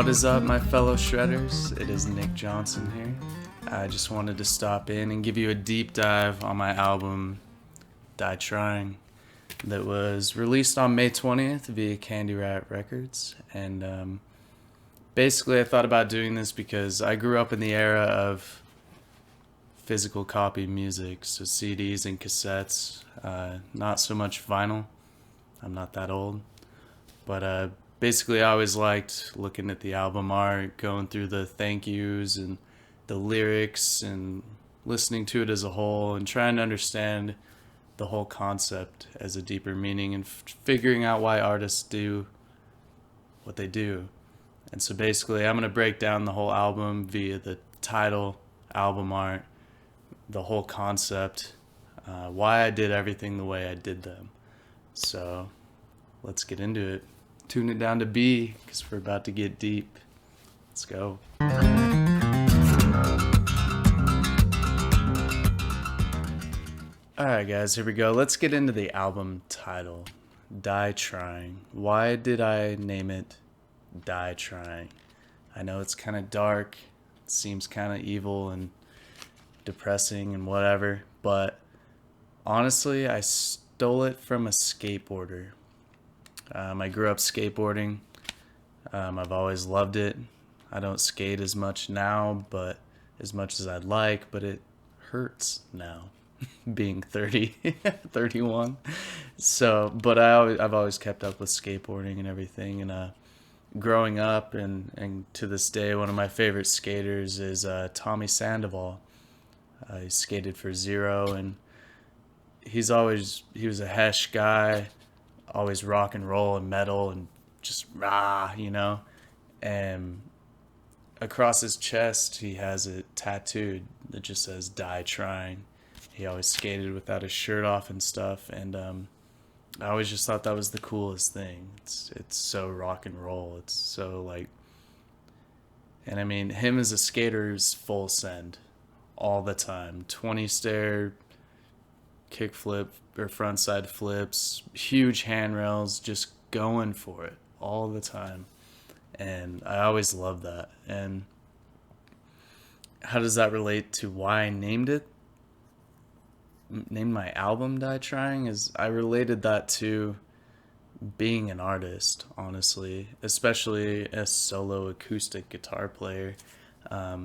What is up, my fellow shredders? It is Nick Johnson here. I just wanted to stop in and give you a deep dive on my album Die Trying that was released on May 20th via Candy Rat Records. And basically I thought about doing this because I grew up in the era of physical copy music, so CDs and cassettes, not so much vinyl. I'm not that old. But basically I always liked looking at the album art, going through the thank yous and the lyrics and listening to it as a whole and trying to understand the whole concept as a deeper meaning and figuring out why artists do what they do. And so basically I'm going to break down the whole album via the title, album art, the whole concept, why I did everything the way I did them. So let's get into it. Tune it down to B because we're about to get deep. Let's go. Alright guys, here we go. Let's get into the album title, Die Trying. Why did I name it Die Trying? I know it's kind of dark, it seems kind of evil and depressing and whatever, but honestly I stole it from a skateboarder. I grew up skateboarding. I've always loved it. I don't skate as much now, but as much as I'd like, but it hurts now being 30, 31. So, but I've always kept up with skateboarding and everything. And growing up and to this day, one of my favorite skaters is Tommy Sandoval. He skated for Zero, and he was a Hesh guy. Always rock and roll and metal and just rah, you know. And across his chest, he has it tattooed that just says Die Trying. He always skated without his shirt off and stuff. And I always just thought that was the coolest thing. It's so rock and roll. It's so like, and I mean, him as a skater is full send all the time. 20 stair, kickflip or frontside flips, huge handrails, just going for it all the time. And I always loved that. And how does that relate to why I named my album Die Trying? Is I related that to being an artist, honestly, especially a solo acoustic guitar player. I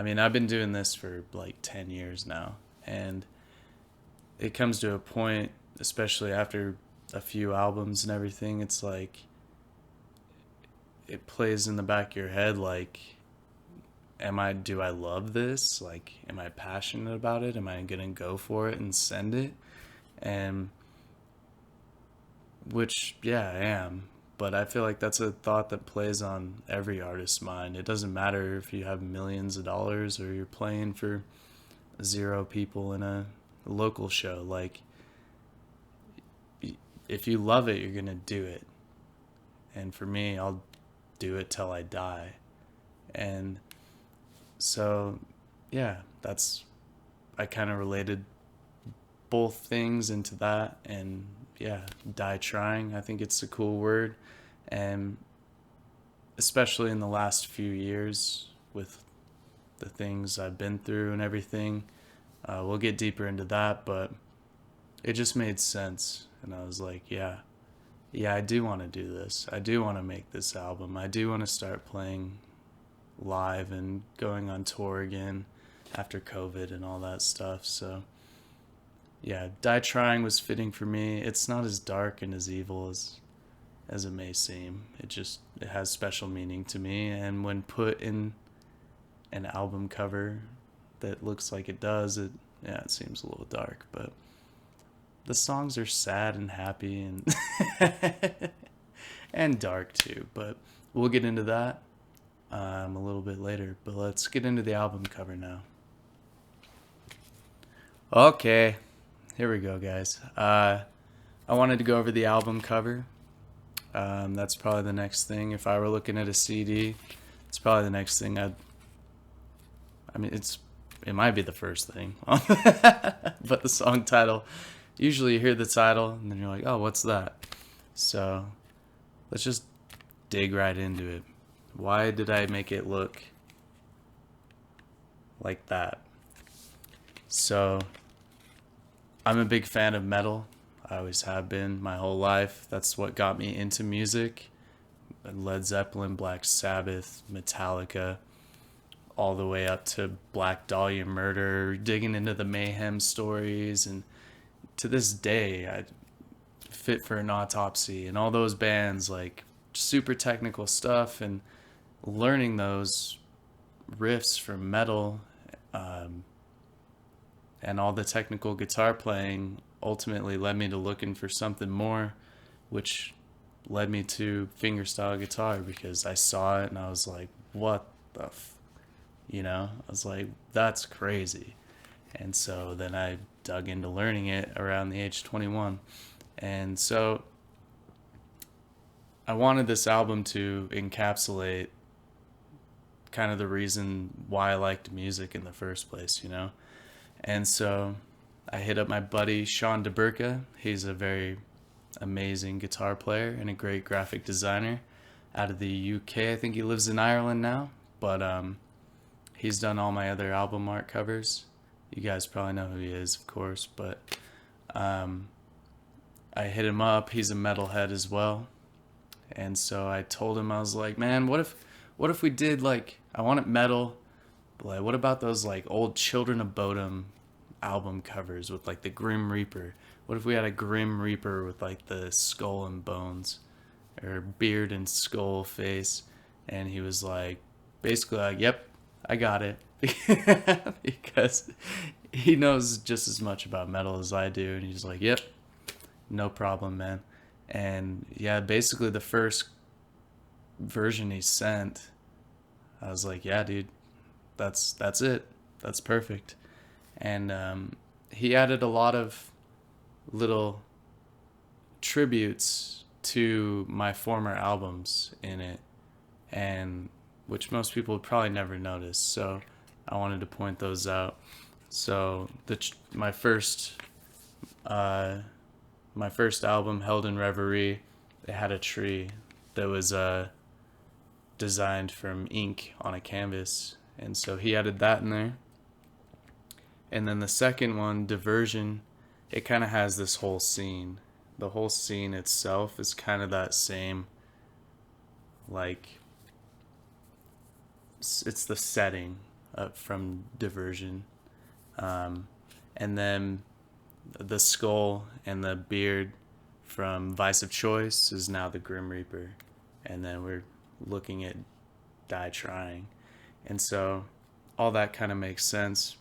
mean, I've been doing this for like 10 years now, and it comes to a point, especially after a few albums and everything, it's like it plays in the back of your head like, do I love this? Like, am I passionate about it? Am I gonna go for it and send it? And which, yeah, I am. But I feel like that's a thought that plays on every artist's mind. It doesn't matter if you have millions of dollars or you're playing for 0 people in a local show. Like, if you love it, you're gonna do it. And for me, I'll do it till I die. And so yeah, I kind of related both things into that. And yeah, Die Trying, I think it's a cool word. And especially in the last few years with the things I've been through and everything, we'll get deeper into that, but it just made sense. And I was like, yeah, I do want to do this. I do want to make this album. I do want to start playing live and going on tour again after COVID and all that stuff. So yeah, Die Trying was fitting for me. It's not as dark and as evil as it may seem. It has special meaning to me. And when put in an album cover that looks like it does, it seems a little dark, but the songs are sad and happy and and dark too, but we'll get into that a little bit later. But let's get into the album cover now. Okay, here we go, guys. I wanted to go over the album cover. That's probably the next thing. If I were looking at a CD, it's probably the next thing it might be the first thing. But the song title, usually you hear the title and then you're like, oh, what's that? So let's just dig right into it. Why did I make it look like that? So, I'm a big fan of metal. I always have been my whole life. That's what got me into music. Led Zeppelin, Black Sabbath, Metallica, all the way up to Black Dahlia Murder, digging into the Mayhem stories. And to this day, I Fit for an Autopsy and all those bands, like super technical stuff, and learning those riffs from metal, um, and all the technical guitar playing ultimately led me to looking for something more, which led me to fingerstyle guitar, because I saw it and I was like, what the I was like, that's crazy. And so then I dug into learning it around the age 21. And so I wanted this album to encapsulate kind of the reason why I liked music in the first place, And so I hit up my buddy Sean DeBurka. He's a very amazing guitar player and a great graphic designer out of the UK. I think he lives in Ireland now, but he's done all my other album art covers. You guys probably know who he is, of course, but I hit him up. He's a metalhead as well. And so I told him, I was like, man, what if we did, like, I want it metal, but like, what about those like old Children of Bodom album covers with like the Grim Reaper? What if we had a Grim Reaper with like the skull and bones, or beard and skull face? And he was like, basically like, yep, I got it. Because he knows just as much about metal as I do. And he's like, yep, no problem, man. And yeah, basically the first version he sent, I was like, yeah, dude, that's it. That's perfect. And he added a lot of little tributes to my former albums in it, and which most people would probably never notice. So I wanted to point those out. So my first album, Held in Reverie, it had a tree that was designed from ink on a canvas, and so he added that in there. And then the second one, Diversion, it kind of has this whole scene. The whole scene itself is kind of that same, like, it's the setting from Diversion. And then the skull and the beard from Vice of Choice is now the Grim Reaper. And then we're looking at Die Trying. And so all that kind of makes sense.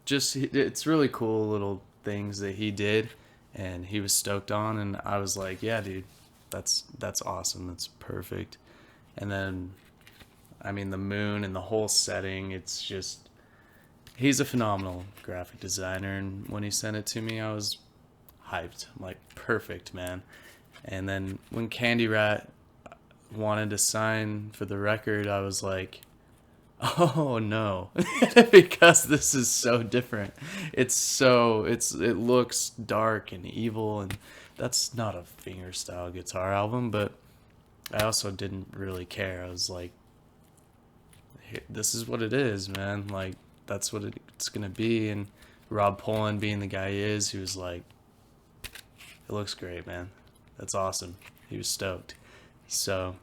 Just, it's really cool little things that he did and he was stoked on, and I was like, yeah, dude, that's awesome. That's perfect. And then, I mean, the moon and the whole setting, it's just, he's a phenomenal graphic designer, and when he sent it to me, I was hyped. I'm like, perfect, man. And then when Candy Rat wanted to sign for the record, I was like, oh no, because this is so different. It looks dark and evil, and that's not a fingerstyle guitar album, but I also didn't really care. I was like, this is what it is, man. Like, that's what it's gonna be. And Rob Poland, being the guy he is, he was like, it looks great, man. That's awesome. He was stoked. So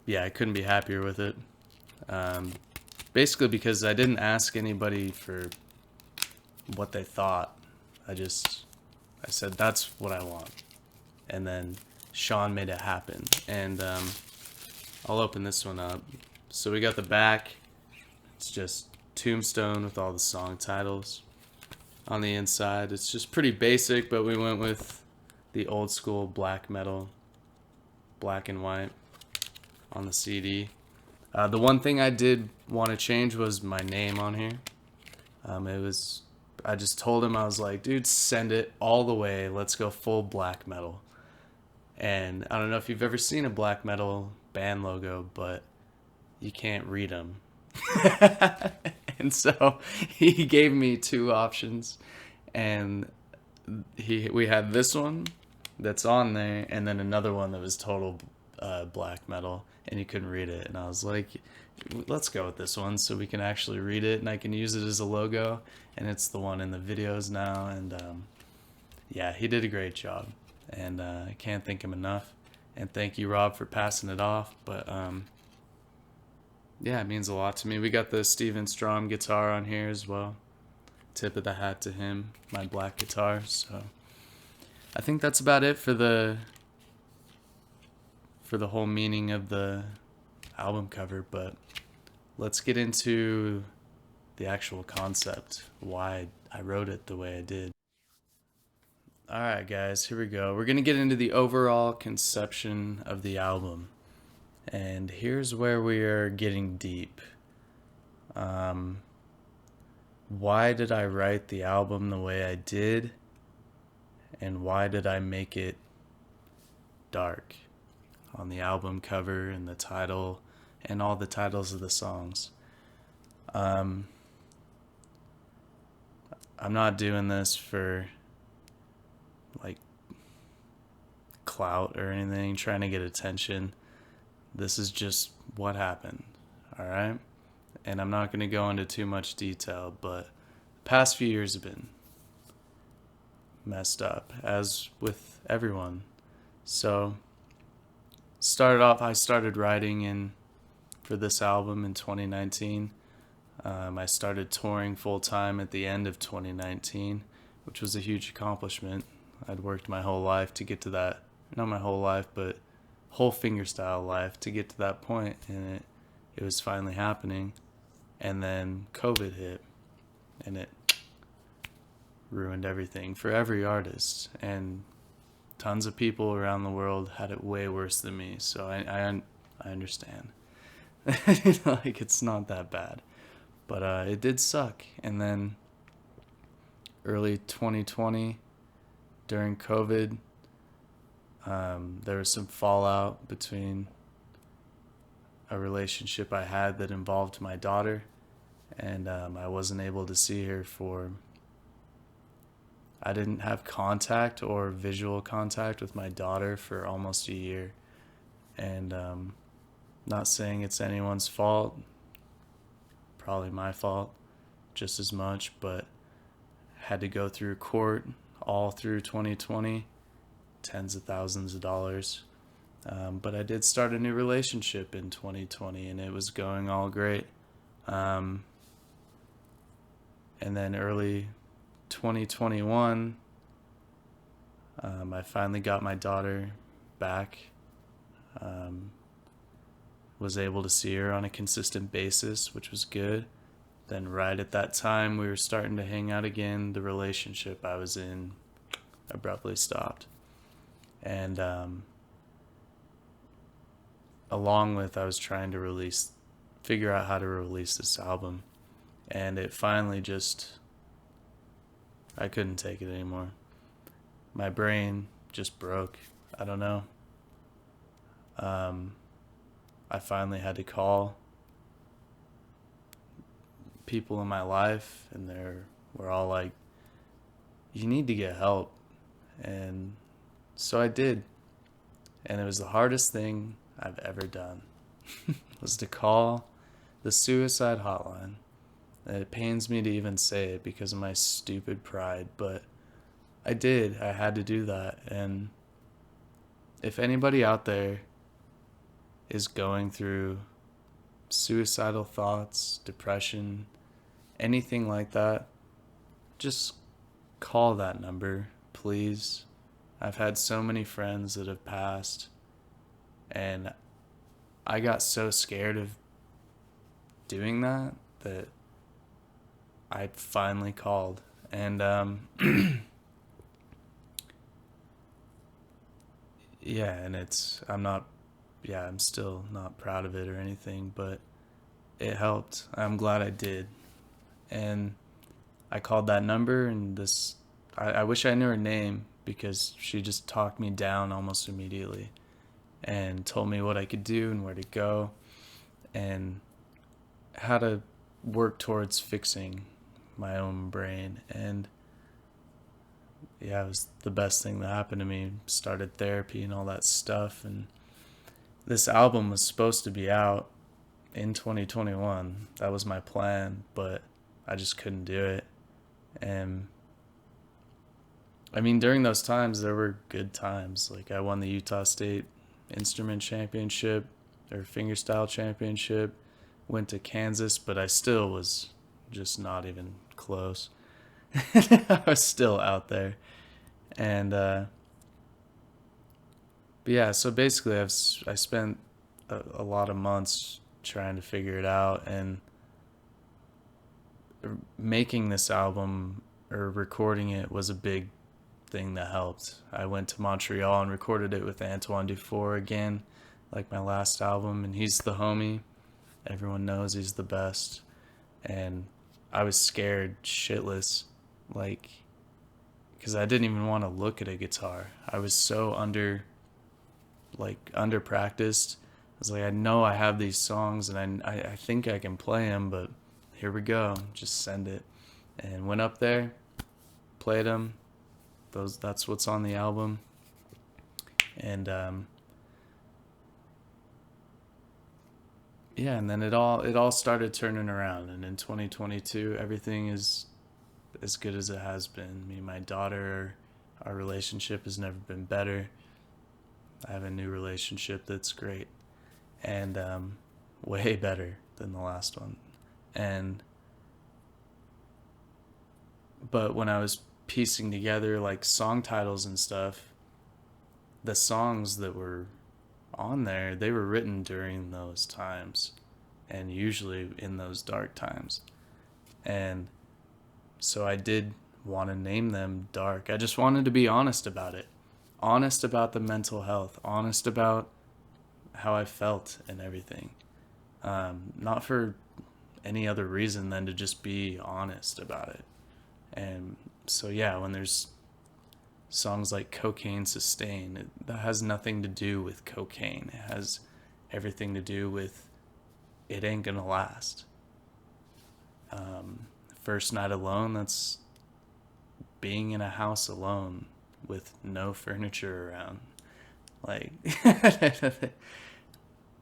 yeah, I couldn't be happier with it. Basically because I didn't ask anybody for what they thought. I said, that's what I want. And then Sean made it happen. And I'll open this one up. So we got the back. It's just tombstone with all the song titles. On the inside, it's just pretty basic, but we went with the old school black metal, black and white on the CD. The one thing I did want to change was my name on here. I just told him, I was like, dude, send it all the way. Let's go full black metal. And I don't know if you've ever seen a black metal band logo, but you can't read them. And so he gave me two options, and we had this one that's on there, and then another one that was total black metal, and you couldn't read it. And I was like, let's go with this one so we can actually read it, and I can use it as a logo. And it's the one in the videos now. And yeah, he did a great job, and I can't thank him enough. And thank you, Rob, for passing it off. But yeah, it means a lot to me. We got the Steven Strom guitar on here as well. Tip of the hat to him, my black guitar. So I think that's about it for the whole meaning of the album cover. But let's get into the actual concept, why I wrote it the way I did. Alright guys, here we go. We're going to get into the overall conception of the album. And here's where we are getting deep. Why did I write the album the way I did? And why did I make it dark on the album cover and the title and all the titles of the songs? I'm not doing this for like clout or anything, trying to get attention. This is just what happened, alright? And I'm not going to go into too much detail, but the past few years have been messed up, as with everyone. So, I started writing for this album in 2019. I started touring full-time at the end of 2019, which was a huge accomplishment. I'd worked my whole life to get to that, not my whole life, but whole fingerstyle life to get to that point, and it was finally happening. And then COVID hit, and it ruined everything for every artist, and tons of people around the world had it way worse than me. So I understand. Like, it's not that bad, but it did suck. And then early 2020, during COVID, there was some fallout between a relationship I had that involved my daughter, and I wasn't able to see her I didn't have contact or visual contact with my daughter for almost a year. And not saying it's anyone's fault, probably my fault just as much, but had to go through court all through 2020, tens of thousands of dollars. But I did start a new relationship in 2020, and it was going all great. And then early 2021, I finally got my daughter back. Was able to see her on a consistent basis, which was good. Then right at that time, we were starting to hang out again. The relationship I was in abruptly stopped. And along with, I was trying to figure out how to release this album. And it finally I couldn't take it anymore. My brain just broke. I don't know. I finally had to call people in my life, and we're all like, you need to get help. And so I did. And it was the hardest thing I've ever done, was to call the suicide hotline. And it pains me to even say it because of my stupid pride, but I did. I had to do that. And if anybody out there is going through suicidal thoughts, depression, anything like that, just call that number, please. I've had so many friends that have passed, and I got so scared of doing that I finally called. And yeah, and I'm still not proud of it or anything, but it helped. I'm glad I did. And I called that number, and I wish I knew her name, because she just talked me down almost immediately and told me what I could do and where to go and how to work towards fixing my own brain. And yeah, it was the best thing that happened to me. Started therapy and all that stuff, and this album was supposed to be out in 2021. That was my plan, but I just couldn't do it. And I mean, during those times, there were good times. Like, I won the Utah State Instrument Championship or Fingerstyle Championship, went to Kansas, but I still was just not even close. I was still out there. And, but yeah, so basically, I spent a lot of months trying to figure it out, and making this album or recording it was a big thing that helped. I went to Montreal and recorded it with Antoine Dufour again, like my last album, and he's the homie. Everyone knows he's the best. And I was scared shitless, like, because I didn't even want to look at a guitar. I was so under practiced. I was like, I know I have these songs and I think I can play them, but here we go, just send it. And went up there, played them. That's what's on the album. And yeah, and then it all started turning around, and in 2022 everything is as good as it has been. Me and my daughter, our relationship has never been better. I have a new relationship that's great, and way better than the last one. And but when I was piecing together like song titles and stuff, the songs that were on there, they were written during those times, and usually in those dark times. And so I did want to name them dark. I just wanted to be honest about it. Honest about the mental health, honest about how I felt and everything. Not for any other reason than to just be honest about it. And so yeah, when there's songs like Cocaine Sustain, that has nothing to do with cocaine. It has everything to do with it ain't gonna last. First Night Alone, that's being in a house alone with no furniture around. Like,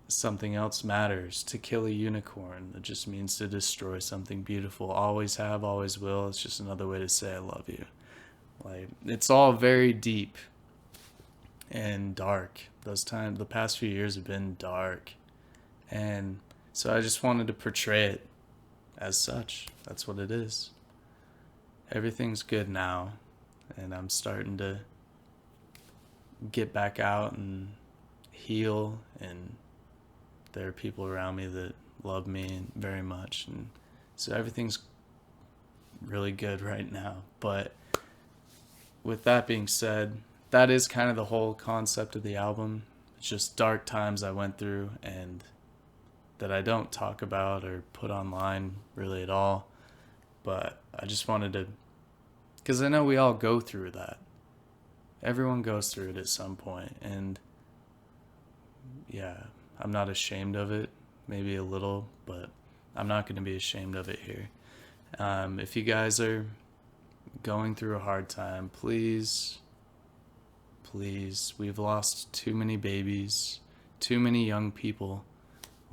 Something Else Matters, To Kill a Unicorn, that just means to destroy something beautiful. Always have, always will. It's just another way to say I love you. Like, it's all very deep and dark. The past few years have been dark. And so I just wanted to portray it as such. That's what it is. Everything's good now, and I'm starting to get back out and heal, and there are people around me that love me very much, and so everything's really good right now. But with that being said, that is kind of the whole concept of the album. It's just dark times I went through, and that I don't talk about or put online really at all. But I just wanted to, because I know we all go through that. Everyone goes through it at some point, and yeah, I'm not ashamed of it. Maybe a little, but I'm not going to be ashamed of it here. If you guys are going through a hard time, please, we've lost too many babies, too many young people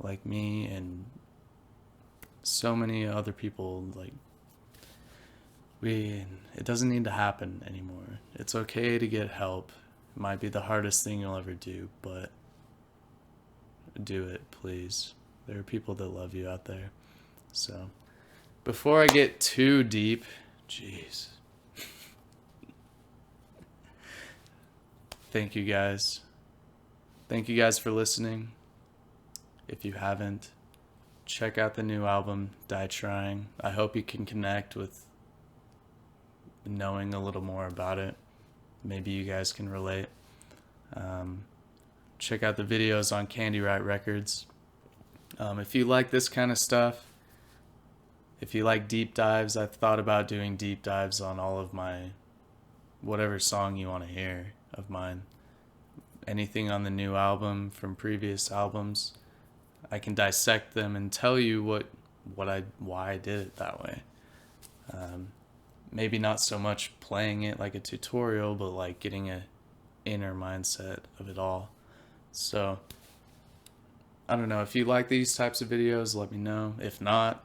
like me, and so many other people. Like, it doesn't need to happen anymore. It's okay to get help. It might be the hardest thing you'll ever do, but do it, please. There are people that love you out there. So before I get too deep, jeez, thank you guys for listening. If you haven't, check out the new album, Die Trying. I hope you can connect with knowing a little more about it. Maybe you guys can relate. Check out the videos on Candy Right Records. If you like this kind of stuff, if you like deep dives, I've thought about doing deep dives on all of my, whatever song you want to hear of mine. Anything on the new album from previous albums, I can dissect them and tell you why I did it that way. Maybe not so much playing it like a tutorial, but like getting a inner mindset of it all. So I don't know. If you like these types of videos, let me know. If not,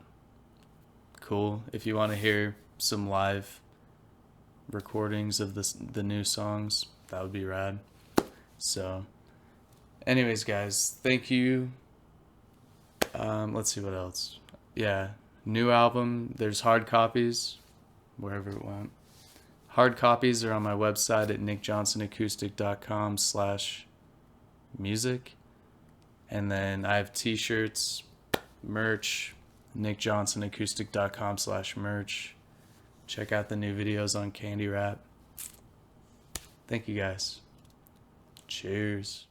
cool. If you want to hear some live recordings of the new songs, that would be rad. So, anyways, guys, thank you. Let's see what else. Yeah, new album. There's hard copies, wherever it went. Hard copies are on my website at nickjohnsonacoustic.com/music. And then I have t-shirts, merch, nickjohnsonacoustic.com/merch. Check out the new videos on Candy Rap. Thank you guys. Cheers.